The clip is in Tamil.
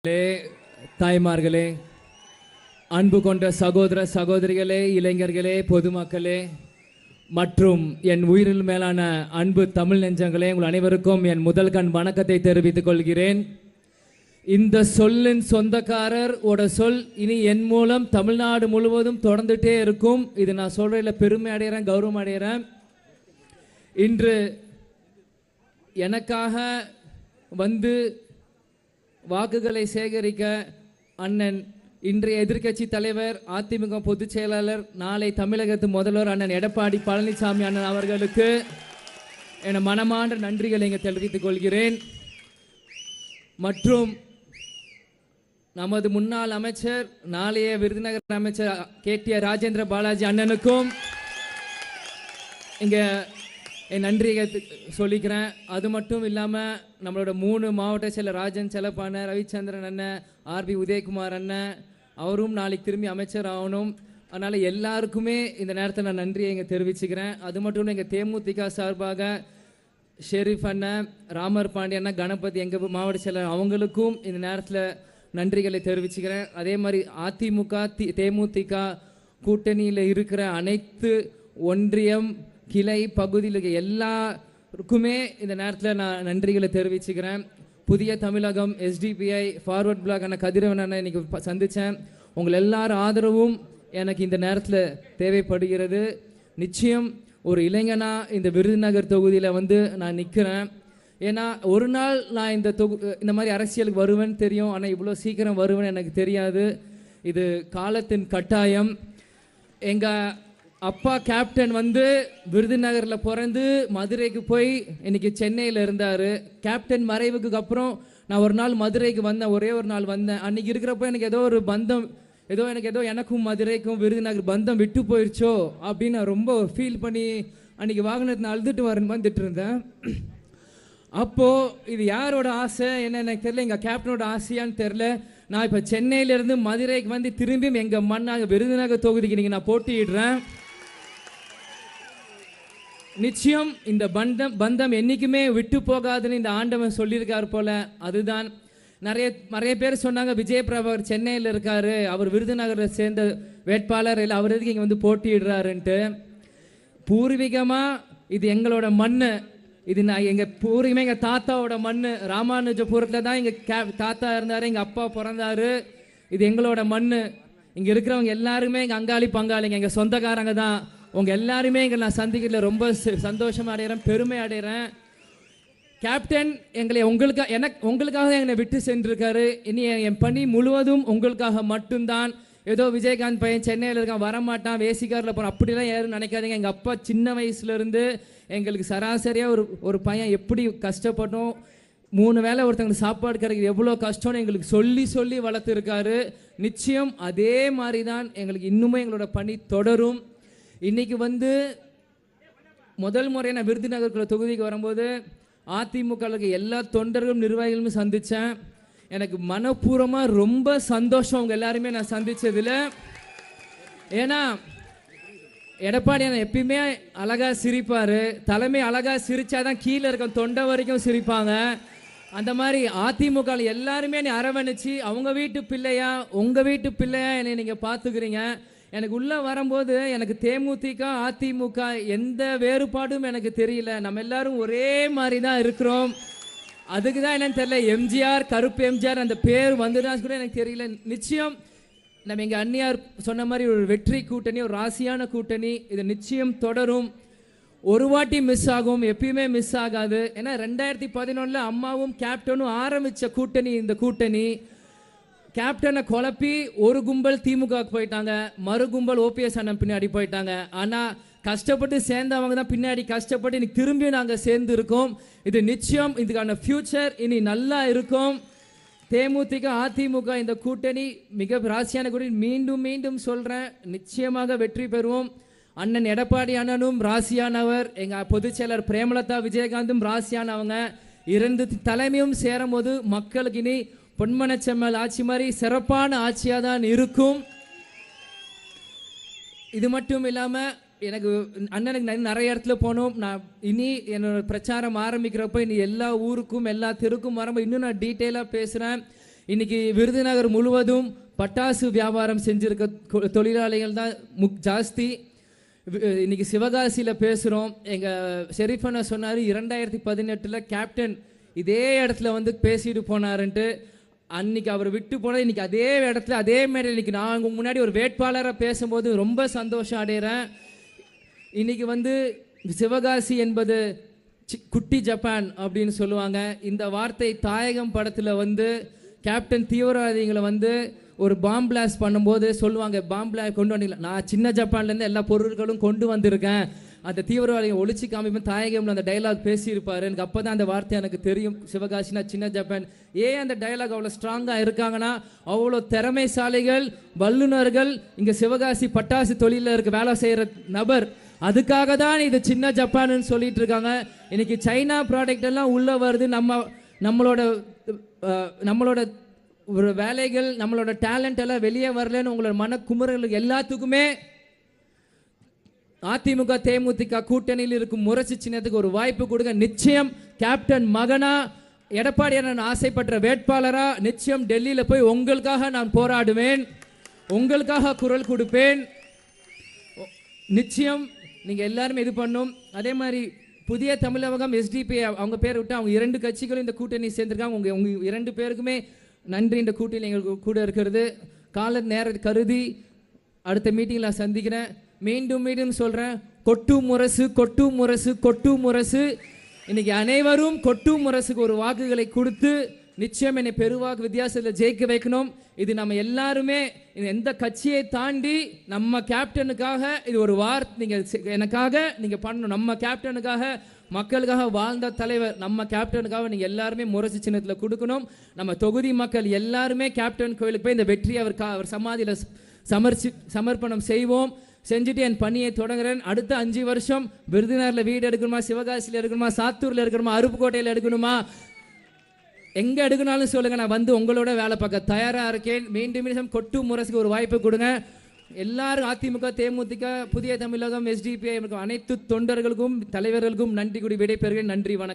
தாய்மார்களே, அன்பு கொண்ட சகோதர சகோதரிகளே, இளைஞர்களே, பொதுமக்களே மற்றும் என் உயிரில் மேலான அன்பு தமிழ் நெஞ்சங்களே, உங்கள் அனைவருக்கும் என் முதல் கண் வணக்கத்தை தெரிவித்துக் கொள்கிறேன். இந்த சொல்லின் சொந்தக்காரர் ஓட சொல் இனி என் மூலம் தமிழ்நாடு முழுவதும் தொடர்ந்துட்டே இருக்கும். இது நான் சொல்றதுல பெருமை அடைகிறேன், கௌரவம் அடைகிறேன். இன்று எனக்காக வந்து வாக்குகளை சேகரிக்க அண்ணன் இன்றைய எதிர்க்கட்சி தலைவர், அதிமுக பொதுச் செயலாளர், நாளை தமிழகத்து முதல்வர் அண்ணன் எடப்பாடி பழனிசாமி அண்ணன் அவர்களுக்கு என மனமார்ந்த நன்றிகளை இங்கே தெரிவித்துக் கொள்கிறேன். மற்றும் நமது முன்னாள் அமைச்சர், நாளைய விருதுநகர் அமைச்சர் கேடிஆர் ராஜேந்திர பாலாஜி அண்ணனுக்கும் இங்கே என் நன்றியை சொல்லிக்கிறேன். அது மட்டும் இல்லாமல் நம்மளோட 3 மாவட்ட செயலர் ராஜன் செல்லப்பான, ரவிச்சந்திரன் அண்ணன், ஆர்பி உதயகுமார் அண்ணன், அவரும் நாளைக்கு திரும்பி அமைச்சர் ஆகணும். அதனால் எல்லாருக்குமே இந்த நேரத்தில் நான் நன்றியை இங்கே தெரிவிச்சுக்கிறேன். அது மட்டும் இல்லை, எங்கள் தேமுதிக சார்பாக ஷெரீஃப் அண்ணன், ராமர் பாண்டிய அண்ணன், கணபதி எங்கள் மாவட்ட செயலர், அவங்களுக்கும் இந்த நேரத்தில் நன்றிகளை தெரிவிச்சுக்கிறேன். அதே மாதிரி அதிமுக தேமுதிக கூட்டணியில் இருக்கிற அனைத்து ஒன்றியம் கிளை பகுதியில் இருக்க எல்லாருக்குமே இந்த நேரத்தில் நான் நன்றிகளை தெரிவிச்சுக்கிறேன். புதிய தமிழகம் எஸ்டிபிஐ ஃபார்வர்ட் பிளாக் அண்ணன் கதிரவன் அண்ணன் இன்னைக்கு சந்தித்தேன். உங்கள் எல்லாரும் ஆதரவும் எனக்கு இந்த நேரத்தில் தேவைப்படுகிறது. நிச்சயம் ஒரு இளைஞனா இந்த விருதுநகர் தொகுதியில் வந்து நான் நிற்கிறேன். ஏன்னா ஒரு நாள் நான் இந்த மாதிரி அரசியலுக்கு வருவேன்னு தெரியும், ஆனால் இவ்வளோ சீக்கிரம் வருவேன்னு எனக்கு தெரியாது. இது காலத்தின் கட்டாயம். எங்கள் அப்பா கேப்டன் வந்து விருதுநகரில் பிறந்து மதுரைக்கு போய் இன்னைக்கு சென்னையில் இருந்தார். கேப்டன் மறைவுக்கு அப்புறம் நான் ஒரு நாள் மதுரைக்கு வந்தேன், ஒரே ஒரு நாள் வந்தேன். அன்றைக்கி இருக்கிறப்போ எனக்கு ஏதோ ஒரு பந்தம், எனக்கும் மதுரைக்கும் விருதுநகர் பந்தம் விட்டு போயிடுச்சோ அப்படின்னு நான் ரொம்ப ஃபீல் பண்ணி அன்றைக்கி வாகனத்தை நான் அழுதுட்டு வந்துட்டு இருந்தேன். அப்போது இது யாரோட ஆசை என்ன எனக்கு தெரியல, எங்கள் கேப்டனோட ஆசையான்னு தெரில. நான் இப்போ சென்னையிலேருந்து மதுரைக்கு வந்து திரும்பியும் எங்கள் மண்ணாக விருதுநகர் தொகுதிக்கு நீங்கள் நான் போட்டியிடுறேன். நிச்சயம் இந்த பந்தம் என்றைக்குமே விட்டு போகாதுன்னு இந்த ஆண்டவன் சொல்லியிருக்கார் போல. அதுதான் நிறைய பேர் சொன்னாங்க, விஜய் பிரபாகர் சென்னையில் இருக்காரு, அவர் விருதுநகரை சேர்ந்த வேட்பாளர் இல்லை, அவர் எதுக்கு இங்கே வந்து போட்டியிடுறாருன்ட்டு. பூர்வீகமாக இது எங்களோட மண், இது நான் எங்கள் பூர்வீகமாக எங்கள் தாத்தாவோட மண். ராமானுஜபுரத்தில் தான் எங்கள் தாத்தா இருந்தார், எங்கள் அப்பா பிறந்தார். இது எங்களோட மண். இங்கே இருக்கிறவங்க எல்லாருமே எங்கள் அங்காளி பங்காளிங்க, எங்கள் சொந்தக்காரங்க தான். உங்கள் எல்லாருமே இங்கே நான் சந்திக்கிறதுல ரொம்ப சந்தோஷமாக அடைகிறேன், பெருமை அடைகிறேன். கேப்டன் எங்களை உங்களுக்காக என்னை விட்டு சென்றிருக்காரு. இனி என் பணி முழுவதும் உங்களுக்காக மட்டும்தான். ஏதோ விஜயகாந்த் பையன் சென்னையில் இருக்கான், வரமாட்டான், வேசிக்காரில் போகிறான், அப்படிலாம் யாரும் நினைக்காதீங்க. எங்கள் அப்பா சின்ன வயசுலேருந்து எங்களுக்கு சராசரியாக ஒரு பையன் எப்படி கஷ்டப்பட்டோம், 3 வேளை ஒருத்தங்களுக்கு சாப்பாடு கிடைக்கிறது எவ்வளோ கஷ்டம்னு எங்களுக்கு சொல்லி சொல்லி வளர்த்துருக்காரு. நிச்சயம் அதே மாதிரி தான் எங்களுக்கு இன்னுமே எங்களோட பணி தொடரும். இன்றைக்கி வந்து முதல் முறை நான் விருதுநகர் தொகுதிக்கு வரும்போது அதிமுகவுக்கு எல்லா தொண்டர்களும் நிர்வாகிகளும் சந்தித்தேன். எனக்கு மனப்பூர்வமாக ரொம்ப சந்தோஷம் அவங்க எல்லாருமே நான் சந்தித்ததில். ஏன்னா எடப்பாடி அண்ணன் எப்பயுமே அழகாக சிரிப்பார், தலைமை அழகாக சிரித்தாதான் கீழே இருக்க தொண்டை வரைக்கும் சிரிப்பாங்க. அந்த மாதிரி அதிமுக எல்லாருமே என்னை அரவணைச்சு அவங்க வீட்டு பிள்ளையா உங்கள் வீட்டு பிள்ளையா என்னை நீங்கள் பார்த்துக்கிறீங்க. எனக்கு உள்ளே வரும்போது எனக்கு தேமுதிக அதிமுக எந்த வேறுபாடும் எனக்கு தெரியல, நம்ம எல்லாரும் ஒரே மாதிரி தான் இருக்கிறோம். அதுக்கு தான் என்னன்னு தெரியல, எம்ஜிஆர், கருப்பு எம்ஜிஆர் அந்த பேர் வந்துதான் கூட எனக்கு தெரியல. நிச்சயம் நம்ம எங்கள் அண்ணியார் சொன்ன மாதிரி ஒரு வெற்றி கூட்டணி, ஒரு ராசியான கூட்டணி, இது நிச்சயம் தொடரும். ஒரு வாட்டி மிஸ் ஆகும், எப்பயுமே மிஸ் ஆகாது. ஏன்னா 2011 அம்மாவும் கேப்டனும் ஆரம்பித்த கூட்டணி இந்த கூட்டணி. கேப்டனை குழப்பி ஒரு கும்பல் திமுகவுக்கு போயிட்டாங்க, மறு கும்பல் ஓபிஎஸ் அண்ணன் பின்னாடி போயிட்டாங்க. ஆனால் கஷ்டப்பட்டு சேர்ந்தவங்க தான் பின்னாடி கஷ்டப்பட்டு இன்னைக்கு திரும்பி நாங்கள் சேர்ந்து இருக்கோம். இது நிச்சயம் இதுக்கான ஃபியூச்சர் இனி நல்லா இருக்கும். தேமுதிக அதிமுக இந்த கூட்டணி மிக ராசியான கூட்டணி. மீண்டும் மீண்டும் சொல்கிறேன், நிச்சயமாக வெற்றி பெறுவோம். அண்ணன் எடப்பாடி அண்ணனும் ராசியானவர், எங்கள் பொதுச் செயலர் பிரேமலதா விஜயகாந்தும் ராசியானவங்க. 2 தலைமையும் சேரும் போது மக்களுக்கு இனி பொன்மனச்செம்மல் ஆட்சி மாதிரி சிறப்பான ஆட்சியாக தான் இருக்கும். இது மட்டும் இல்லாமல் எனக்கு அண்ணனுக்கு நிறைய இடத்துல போனோம். நான் இனி என்னோட பிரச்சாரம் ஆரம்பிக்கிறப்ப இனி எல்லா ஊருக்கும் எல்லா தெருக்கும் வரும்போது இன்னும் நான் டீட்டெயிலாக பேசுகிறேன். இன்னைக்கு விருதுநகர் முழுவதும் பட்டாசு வியாபாரம் செஞ்சிருக்க தொழிலாளிகள் தான் ஜாஸ்தி. இன்னைக்கு சிவகாசியில் பேசுகிறோம். எங்கள் ஷெரீஃபனை சொன்னார் 2018 கேப்டன் இதே இடத்துல வந்து பேசிட்டு போனாருன்ட்டு. அன்னைக்கு அவர் விட்டு போனது இன்னைக்கு அதே இடத்துல அதே மாதிரி இன்னைக்கு நான் முன்னாடி ஒரு வேட்பாளராக பேசும்போது ரொம்ப சந்தோஷம் அடைகிறேன். இன்னைக்கு வந்து சிவகாசி என்பது குட்டி ஜப்பான் அப்படின்னு சொல்லுவாங்க. இந்த வார்த்தை தாயகம் படத்தில் வந்து கேப்டன் தீவிரவாதிகளை வந்து ஒரு பாம் பிளாஸ்ட் பண்ணும்போது சொல்லுவாங்க, பாம் பிளாஸ்ட் கொண்டு வந்தீங்களா, நான் சின்ன ஜப்பான்லேருந்து எல்லா பொருட்களும் கொண்டு வந்திருக்கேன், அந்த தீவிரவாதிகளை ஒழிச்சு காமிப்பேன், தாயகம்ல அந்த டைலாக் பேசியிருப்பாரு. எனக்கு அப்போ தான் அந்த வார்த்தை எனக்கு தெரியும், சிவகாசினா சின்ன ஜப்பான். ஏன் அந்த டைலாக் அவ்வளோ ஸ்ட்ராங்காக இருக்காங்கன்னா, அவ்வளோ திறமைசாலிகள் வல்லுநர்கள் இங்கே சிவகாசி பட்டாசு தொழிலில் இருக்க வேலை செய்கிற நபர். அதுக்காக தான் இது சின்ன ஜப்பான்னு சொல்லிட்டு இருக்காங்க. இன்னைக்கு சைனா ப்ராடக்ட் எல்லாம் உள்ளே வருது. நம்மளோட ஒரு வேலைகள் நம்மளோட டேலண்ட் எல்லாம் வெளியே வரலன்னு உங்களோட மனக்குமுறல்களுக்கு எல்லாத்துக்குமே அதிமுக தேமுதிக கூட்டணியில் இருக்கும் முரசு சின்னத்துக்கு ஒரு வாய்ப்பு கொடுங்க. நிச்சயம் கேப்டன் மகனா எடப்பாடியார் நான் ஆசைப்பட்ட வேட்பாளரா நிச்சயம் டெல்லியில் போய் உங்களுக்காக நான் போராடுவேன், உங்களுக்காக குரல் கொடுப்பேன். நிச்சயம் நீங்கள் எல்லாருமே இது பண்ணும். அதே மாதிரி புதிய தமிழகம் SDP அவங்க பேர் விட்டு அவங்க 2 கட்சிகளும் இந்த கூட்டணி சேர்ந்திருக்காங்க. உங்கள் 2 பேருக்குமே நன்றி. இந்த கூட்டணி எங்களுக்கு கூட இருக்கிறது. கால நேர கருதி அடுத்த மீட்டிங்கில் நான் சந்திக்கிறேன். மீண்டும் சொல்கிறேன், கொட்டு முரசு கொட்டு முரசு கொட்டு முரசு. இன்னைக்கு அனைவரும் கொட்டு முரசுக்கு ஒரு வாக்குகளை கொடுத்து நிச்சயம் என்னை பெருவாக்கு வித்தியாசத்தில் ஜெயிக்க வைக்கணும். இது நம்ம எல்லாருமே எந்த கட்சியை தாண்டி நம்ம கேப்டனுக்காக இது ஒரு நீங்கள் எனக்காக நீங்கள் பண்ணணும். நம்ம கேப்டனுக்காக மக்களுக்காக வாழ்ந்த தலைவர் நம்ம கேப்டனுக்காக நீங்கள் எல்லாருமே முரசு சின்னத்தில் கொடுக்கணும். நம்ம தொகுதி மக்கள் எல்லாருமே கேப்டன் கோயிலுக்கு போய் இந்த வெற்றி அவர் சமாதியில் சமர்ப்பணம் செய்வோம். செஞ்சுட்டு என் பணியை தொடங்குறேன். அடுத்த 5 வருஷம் விருதுநகரில் வீடு எடுக்கணுமா, சிவகாசியில் எடுக்கணுமா, சாத்தூரில் எடுக்கணுமா, அருப்புக்கோட்டையில் எடுக்கணுமா, எங்கே எடுக்கணும்னு சொல்லுங்கள், நான் வந்து உங்களோட வேலை பார்க்க தயாராக இருக்கேன். மீண்டும் கொட்டு முரசுக்கு ஒரு வாய்ப்பு கொடுங்க. எல்லாரும் அதிமுக தேமுதிக புதிய தமிழகம் SDP அனைத்து தொண்டர்களுக்கும் தலைவர்களுக்கும் நன்றி கூடி விடைபெறுகிறேன். நன்றி, வணக்கம்.